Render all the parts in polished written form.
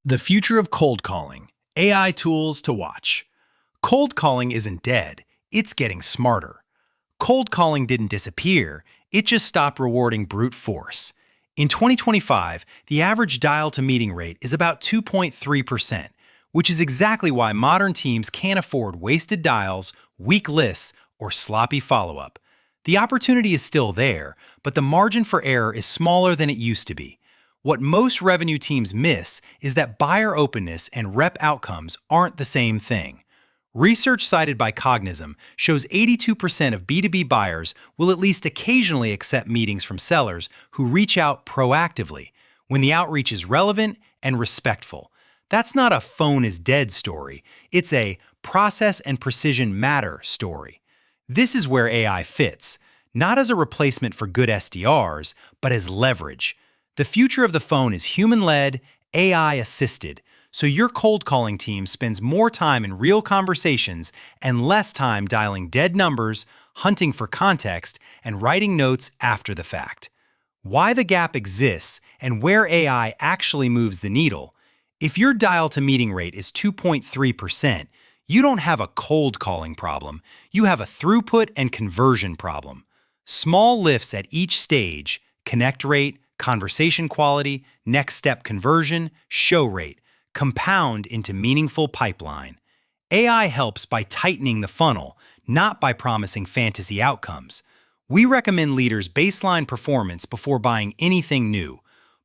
The future of cold calling, AI tools to watch. Cold calling isn't dead, it's getting smarter. Cold calling didn't disappear, it just stopped rewarding brute force. In 2025, the average dial-to-meeting rate is about 2.3%, which is exactly why modern teams can't afford wasted dials, weak lists, or sloppy follow-up. The opportunity is still there, but the margin for error is smaller than it used to be. What most revenue teams miss is that buyer openness and rep outcomes aren't the same thing. Research cited by Cognism shows 82% of B2B buyers will at least occasionally accept meetings from sellers who reach out proactively, when the outreach is relevant and respectful. That's not a phone is dead story, it's a process and precision matter story. This is where AI fits, not as a replacement for good SDRs, but as leverage. The future of the phone is human-led, AI-assisted, so your cold calling team spends more time in real conversations and less time dialing dead numbers, hunting for context, and writing notes after the fact. Why the gap exists and where AI actually moves the needle. If your dial-to-meeting rate is 2.3%, you don't have a cold calling problem, you have a throughput and conversion problem. Small lifts at each stage, connect rate, conversation quality, next step conversion, show rate, compound into meaningful pipeline. AI helps by tightening the funnel, not by promising fantasy outcomes. We recommend leaders baseline performance before buying anything new.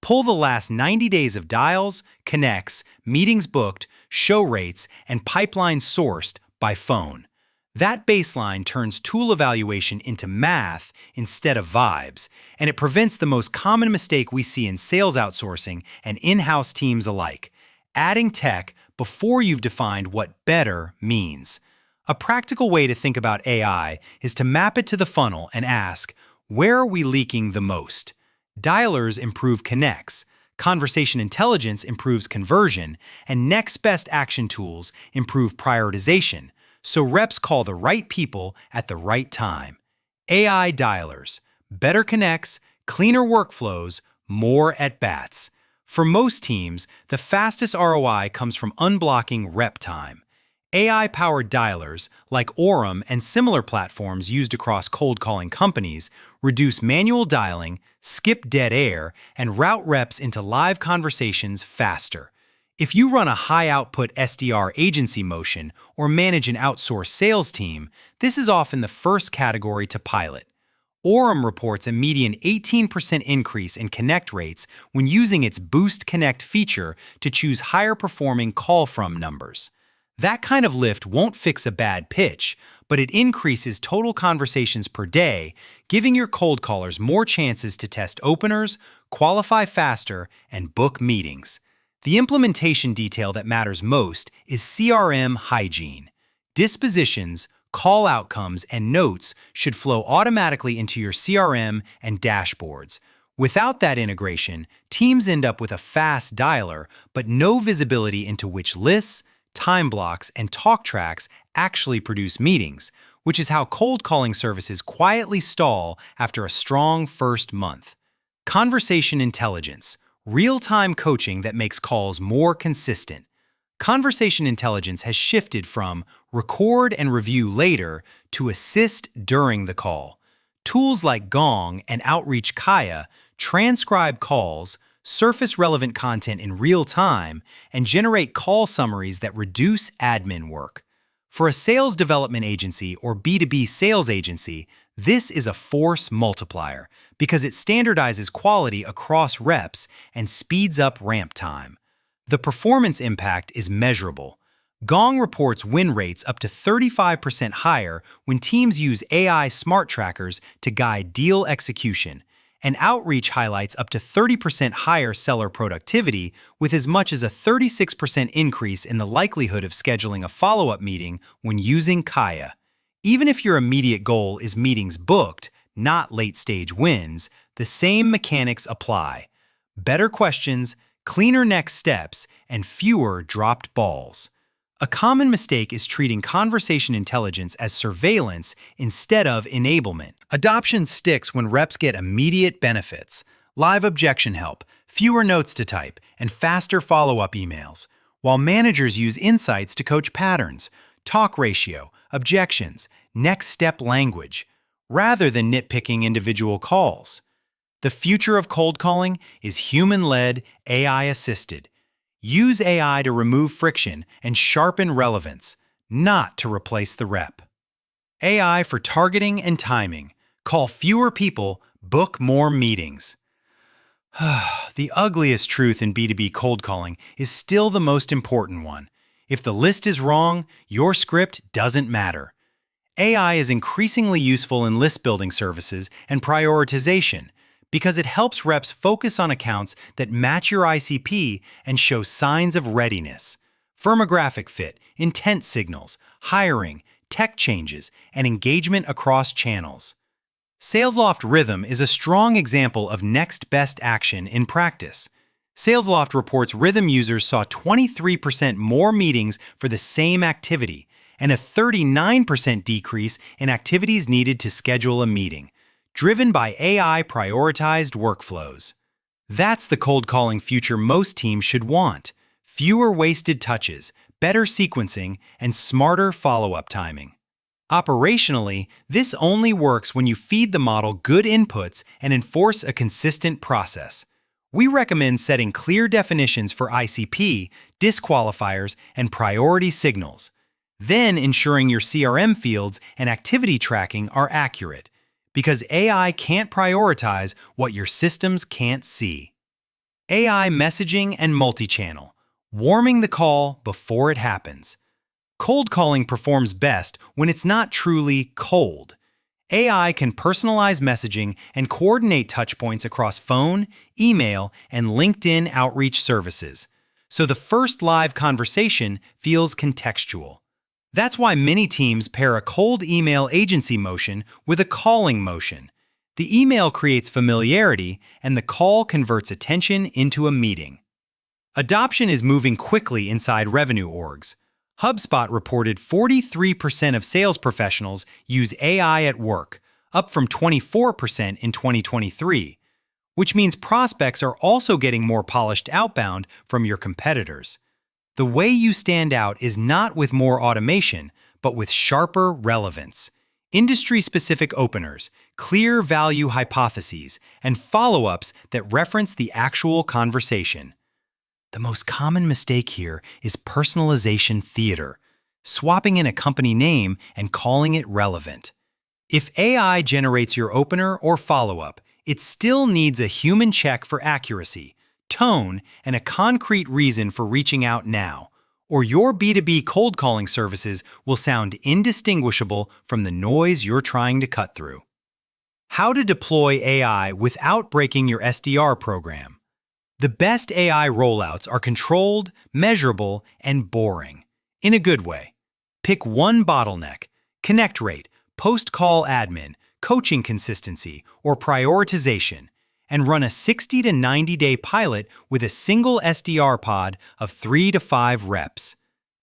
Pull the last 90 days of dials, connects, meetings booked, show rates, and pipeline sourced by phone. That baseline turns tool evaluation into math instead of vibes, and it prevents the most common mistake we see in sales outsourcing and in-house teams alike: adding tech before you've defined what better means. A practical way to think about AI is to map it to the funnel and ask, where are we leaking the most? Dialers improve connects, conversation intelligence improves conversion, and next best action tools improve prioritization, so reps call the right people at the right time. AI dialers, better connects, cleaner workflows, more at-bats. For most teams, the fastest ROI comes from unblocking rep time. AI-powered dialers, like Orem and similar platforms used across cold calling companies, reduce manual dialing, skip dead air, and route reps into live conversations faster. If you run a high-output SDR agency motion or manage an outsourced sales team, this is often the first category to pilot. Orem reports a median 18% increase in connect rates when using its Boost Connect feature to choose higher-performing call-from numbers. That kind of lift won't fix a bad pitch, but it increases total conversations per day, giving your cold callers more chances to test openers, qualify faster, and book meetings. The implementation detail that matters most is CRM hygiene. Dispositions, call outcomes, and notes should flow automatically into your CRM and dashboards. Without that integration, teams end up with a fast dialer, but no visibility into which lists, time blocks, and talk tracks actually produce meetings, which is how cold calling services quietly stall after a strong first month. Conversation intelligence. Real-time coaching that makes calls more consistent. Conversation intelligence has shifted from record and review later to assist during the call. Tools like Gong and Outreach Kaya transcribe calls, surface relevant content in real time, and generate call summaries that reduce admin work. For a sales development agency or B2B sales agency, this is a force multiplier because it standardizes quality across reps and speeds up ramp time. The performance impact is measurable. Gong reports win rates up to 35% higher when teams use AI smart trackers to guide deal execution, and Outreach highlights up to 30% higher seller productivity with as much as a 36% increase in the likelihood of scheduling a follow-up meeting when using Kaya. Even if your immediate goal is meetings booked, not late-stage wins, the same mechanics apply. Better questions, cleaner next steps, and fewer dropped balls. A common mistake is treating conversation intelligence as surveillance instead of enablement. Adoption sticks when reps get immediate benefits: live objection help, fewer notes to type, and faster follow-up emails, while managers use insights to coach patterns, talk ratio, objections, next step language, rather than nitpicking individual calls. The future of cold calling is human-led, AI-assisted. Use AI to remove friction and sharpen relevance, not to replace the rep. AI for targeting and timing. Call fewer people, book more meetings. The ugliest truth in B2B cold calling is still the most important one. If the list is wrong, your script doesn't matter. AI is increasingly useful in list building services and prioritization because it helps reps focus on accounts that match your ICP and show signs of readiness. Firmographic fit, intent signals, hiring, tech changes, and engagement across channels. SalesLoft Rhythm is a strong example of next best action in practice. SalesLoft reports Rhythm users saw 23% more meetings for the same activity and a 39% decrease in activities needed to schedule a meeting, driven by AI-prioritized workflows. That's the cold calling future most teams should want: fewer wasted touches, better sequencing, and smarter follow-up timing. Operationally, this only works when you feed the model good inputs and enforce a consistent process. We recommend setting clear definitions for ICP, disqualifiers, and priority signals, then ensuring your CRM fields and activity tracking are accurate, because AI can't prioritize what your systems can't see. AI messaging and multichannel, warming the call before it happens. Cold calling performs best when it's not truly cold. AI can personalize messaging and coordinate touchpoints across phone, email, and LinkedIn outreach services, so the first live conversation feels contextual. That's why many teams pair a cold email agency motion with a calling motion. The email creates familiarity, and the call converts attention into a meeting. Adoption is moving quickly inside revenue orgs. HubSpot reported 43% of sales professionals use AI at work, up from 24% in 2023, which means prospects are also getting more polished outbound from your competitors. The way you stand out is not with more automation, but with sharper relevance, industry-specific openers, clear value hypotheses, and follow-ups that reference the actual conversation. The most common mistake here is personalization theater, swapping in a company name and calling it relevant. If AI generates your opener or follow-up, it still needs a human check for accuracy, tone, and a concrete reason for reaching out now, or your B2B cold calling services will sound indistinguishable from the noise you're trying to cut through. How to deploy AI without breaking your SDR program. The best AI rollouts are controlled, measurable, and boring. In a good way. Pick one bottleneck: connect rate, post-call admin, coaching consistency, or prioritization, and run a 60 to 90-day pilot with a single SDR pod of 3 to 5 reps.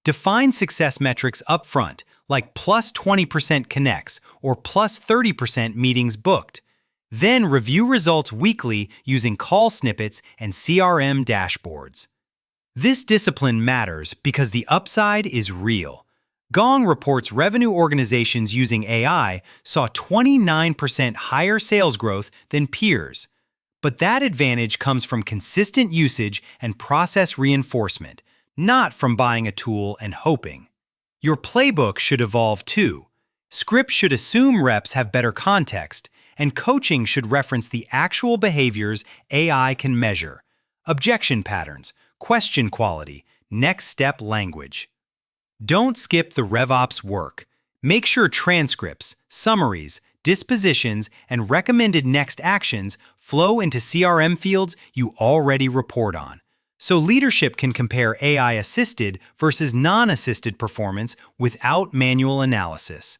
Define success metrics upfront, like plus 20% connects or plus 30% meetings booked. Then review results weekly using call snippets and CRM dashboards. This discipline matters because the upside is real. Gong reports revenue organizations using AI saw 29% higher sales growth than peers. But that advantage comes from consistent usage and process reinforcement, not from buying a tool and hoping. Your playbook should evolve too. Scripts should assume reps have better context, and coaching should reference the actual behaviors AI can measure: objection patterns, question quality, next step language. Don't skip the RevOps work. Make sure transcripts, summaries, dispositions, and recommended next actions flow into CRM fields you already report on, so leadership can compare AI-assisted versus non-assisted performance without manual analysis.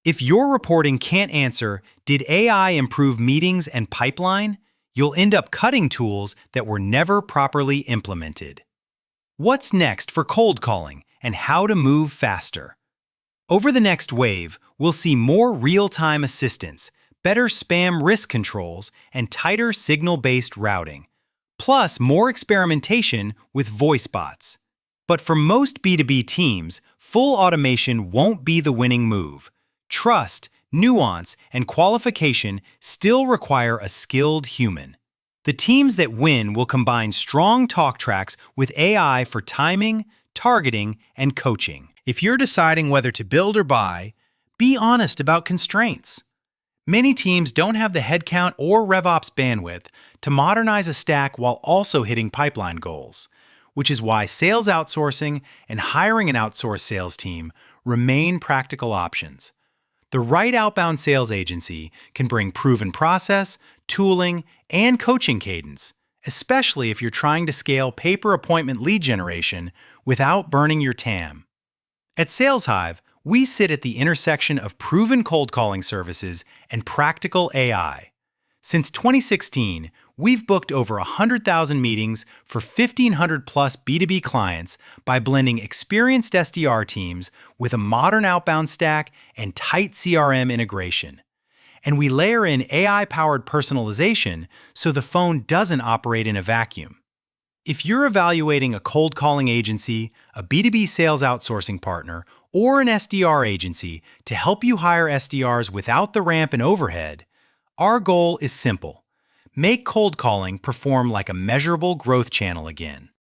If your reporting can't answer, "Did AI improve meetings and pipeline?" you'll end up cutting tools that were never properly implemented. What's next for cold calling and how to move faster? Over the next wave, we'll see more real-time assistance, better spam risk controls, and tighter signal-based routing. plus more experimentation with voice bots. But for most B2B teams, full automation won't be the winning move. Trust, nuance, and qualification still require a skilled human. The teams that win will combine strong talk tracks with AI for timing, targeting, and coaching. If you're deciding whether to build or buy, be honest about constraints. Many teams don't have the headcount or RevOps bandwidth to modernize a stack while also hitting pipeline goals, which is why sales outsourcing and hiring an outsourced sales team remain practical options. The right outbound sales agency can bring proven process, tooling, and coaching cadence, especially if you're trying to scale pay-per-appointment lead generation without burning your TAM. At SalesHive, we sit at the intersection of proven cold calling services and practical AI. Since 2016, we've booked over 100,000 meetings for 1,500 plus B2B clients by blending experienced SDR teams with a modern outbound stack and tight CRM integration. And we layer in AI-powered personalization so the phone doesn't operate in a vacuum. If you're evaluating a cold calling agency, a B2B sales outsourcing partner, or an SDR agency to help you hire SDRs without the ramp and overhead, our goal is simple: make cold calling perform like a measurable growth channel again.